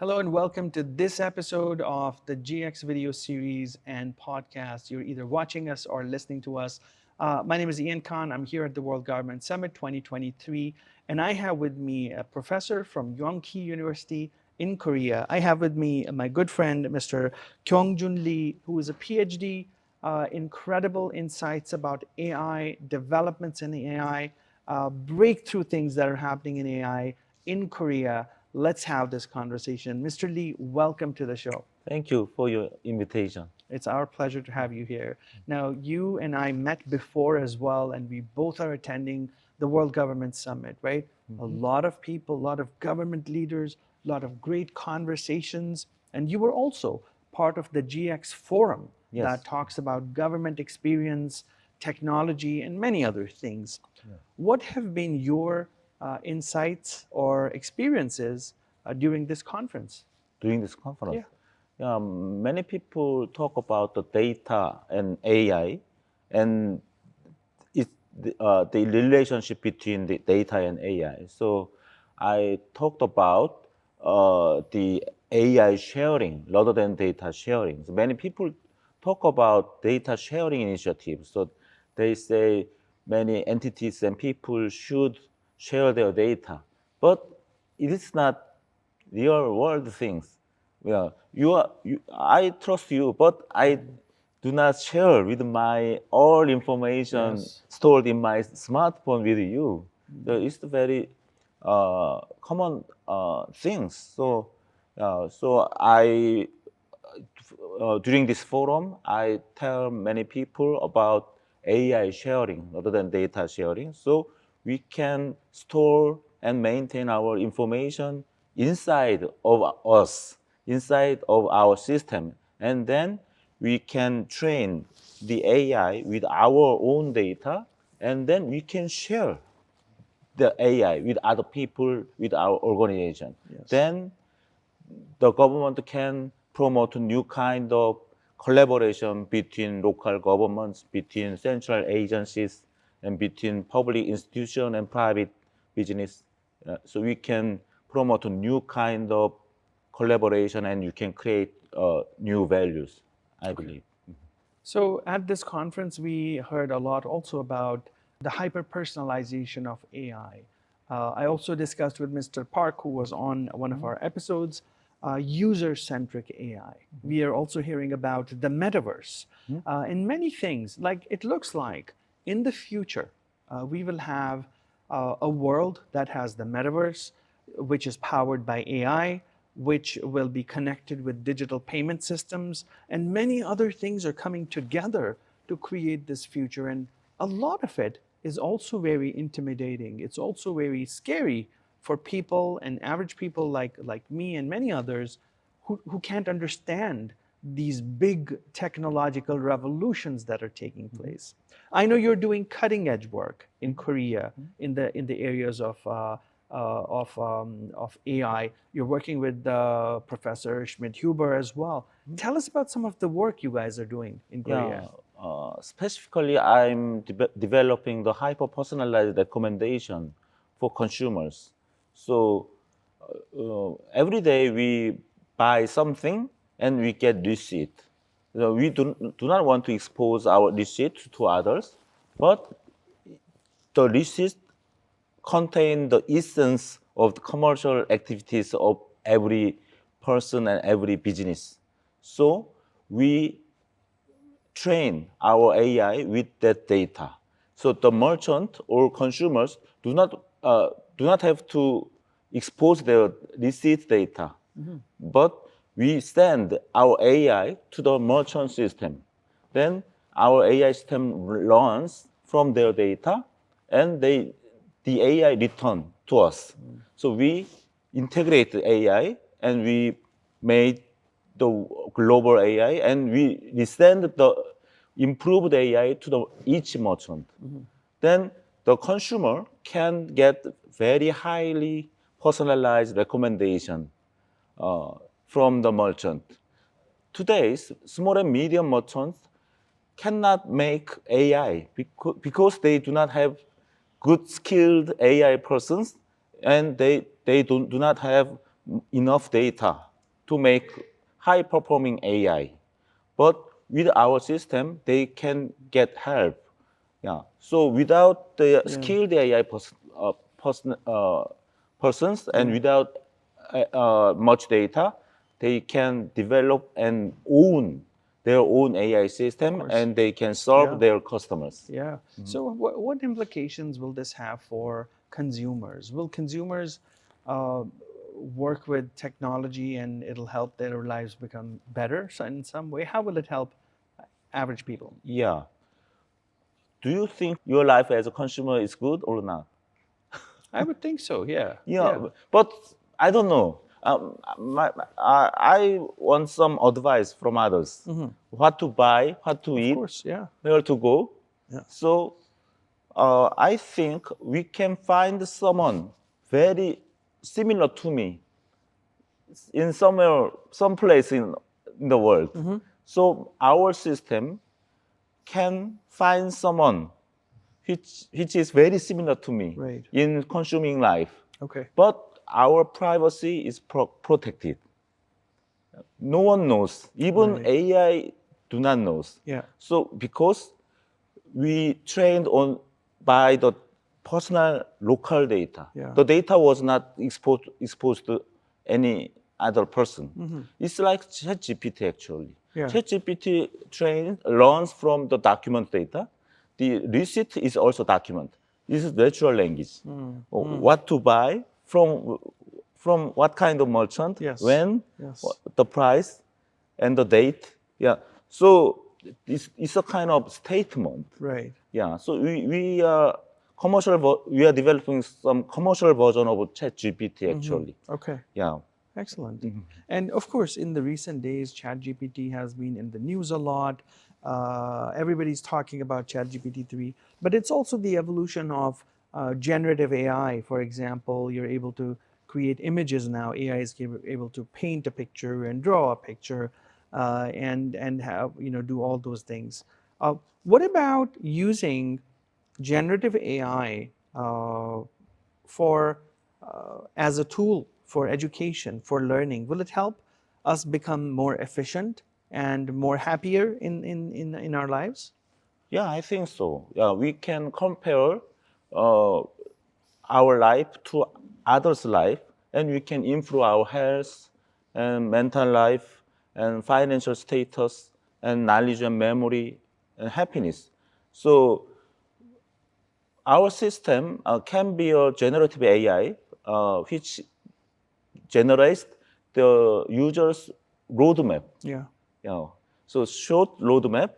Hello and welcome to this episode of the GX video series and podcast. You're either watching us or listening to us. My name is Ian Khan. I'm here at the World Government Summit 2023, and I have with me a professor from Yong Ki University in Korea. I have with me my good friend, Mr. Kyoung Jun Lee, who is a PhD, incredible insights about AI, developments in AI, breakthrough things that are happening in AI in Korea. Let's have this conversation. Mr. Lee, welcome to the show. Thank you for your invitation. It's our pleasure to have you here. Now, you and I met before as well, and we both are attending the World Government Summit, right? A lot of people, a lot of government leaders, a lot of great conversations. And you were also part of the GX Forum that talks about government experience, technology, and many other things. What have been your insights or experiences during this conference? During this conference, Yeah. many people talk about the data and AI, and it's the relationship between the data and AI. So I talked about the AI sharing rather than data sharing. So many people talk about data sharing initiatives. So they say many entities and people should share their data, but it is not real world things. Yeah, I trust you, but I do not share with my all information Yes. stored in my smartphone with you. So it's very common things. So I during this forum, I tell many people about AI sharing rather than data sharing. So we can store and maintain our information inside of us, inside of our system. And then we can train the AI with our own data, and then we can share the AI with other people, with our organization. Yes. Then the government can promote new kind of collaboration between local governments, between central agencies, and between public institution and private business. So we can promote a new kind of collaboration, and you can create new values, I believe. So at this conference, we heard a lot also about the hyper personalization of AI. I also discussed with Mr. Park, who was on one of our episodes, user centric AI. We are also hearing about the metaverse and many things. Like it looks like in the future, we will have a world that has the metaverse, which is powered by AI, which will be connected with digital payment systems, and many other things are coming together to create this future. And a lot of it is also very intimidating. It's also very scary for people and average people like me and many others who can't understand these big technological revolutions that are taking place. I know you're doing cutting edge work in Korea in the areas of AI. You're working with Professor Schmidt-Huber as well. Tell us about some of the work you guys are doing in Korea. Specifically, I'm developing the hyper-personalized recommendation for consumers. So every day we buy something and we get receipt. We do not want to expose our receipt to others, but the receipt contain the essence of the commercial activities of every person and every business. So we train our AI with that data. So the merchant or consumers do not have to expose their receipt data, but we send our AI to the merchant system. Then our AI system learns from their data, and the AI return to us. So we integrate the AI, and we made the global AI, and we send the improved AI to each merchant. Then the consumer can get very highly personalized recommendation from the merchant. Today's small and medium merchants cannot make AI because they do not have good skilled AI persons, and they do not have enough data. to make high-performing AI. But with our system, they can get help. Yeah. So without the skilled AI persons and without much data, they can develop and own their own AI system, and they can serve their customers. Yeah. So, what implications will this have for consumers? Will consumers work with technology and it'll help their lives become better in some way? How will it help average people? Yeah. Do you think your life as a consumer is good or not? I would think so. Yeah. Yeah, but I don't know. I want some advice from others. What to buy, what to Of eat, course. Yeah. where to go. Yeah. So I think we can find someone very similar to me in somewhere, some place in the world. So our system can find someone which is very similar to me Right. in consuming life. Okay. But our privacy is protected. No one knows. Even Right. AI do not knows. Yeah. So because we trained on by the personal local data, Yeah. the data was not exposed to any other person. It's like ChatGPT actually. Yeah. ChatGPT learns from the document data. The receipt is also document. This is natural language. What to buy from what kind of merchant, Yes. when, Yes. the price, and the date. Yeah. So it's a kind of statement. Right. Yeah. So we are we are developing some commercial version of ChatGPT actually. Okay. Yeah. Excellent. And of course, in the recent days, ChatGPT has been in the news a lot. Everybody's talking about ChatGPT 3, but it's also the evolution of generative AI. For example, you're able to create images now. AI is able to paint a picture and draw a picture, and have do all those things. What about using generative AI for as a tool for education, for learning? Will it help us become more efficient and more happier in our lives? Yeah, I think so. Yeah, we can compare uh, our life to others' life, and we can improve our health and mental life and financial status and knowledge and memory and happiness. So our system can be a generative AI, which generates the user's roadmap. Yeah. You know, so short roadmap,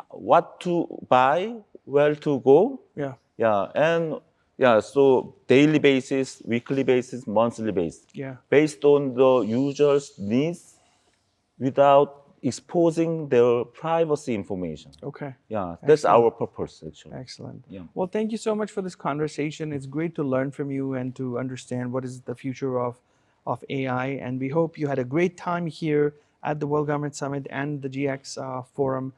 what to buy, where to go. Yeah. Yeah, and yeah, so daily basis, weekly basis, monthly basis, Yeah. based on the user's needs without exposing their privacy information. Okay. Yeah, that's Excellent. our purpose actually. Excellent. Yeah. Well, thank you so much for this conversation. It's great to learn from you and to understand what is the future of AI. And we hope you had a great time here at the World Government Summit and the GX Forum.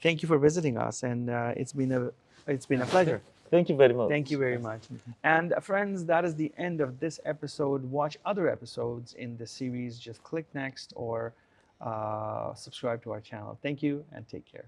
Thank you for visiting us, and it's been a pleasure. Thank you very much. Thank you very much. And friends, that is the end of this episode. Watch other episodes in the series. Just click next or subscribe to our channel. Thank you and take care.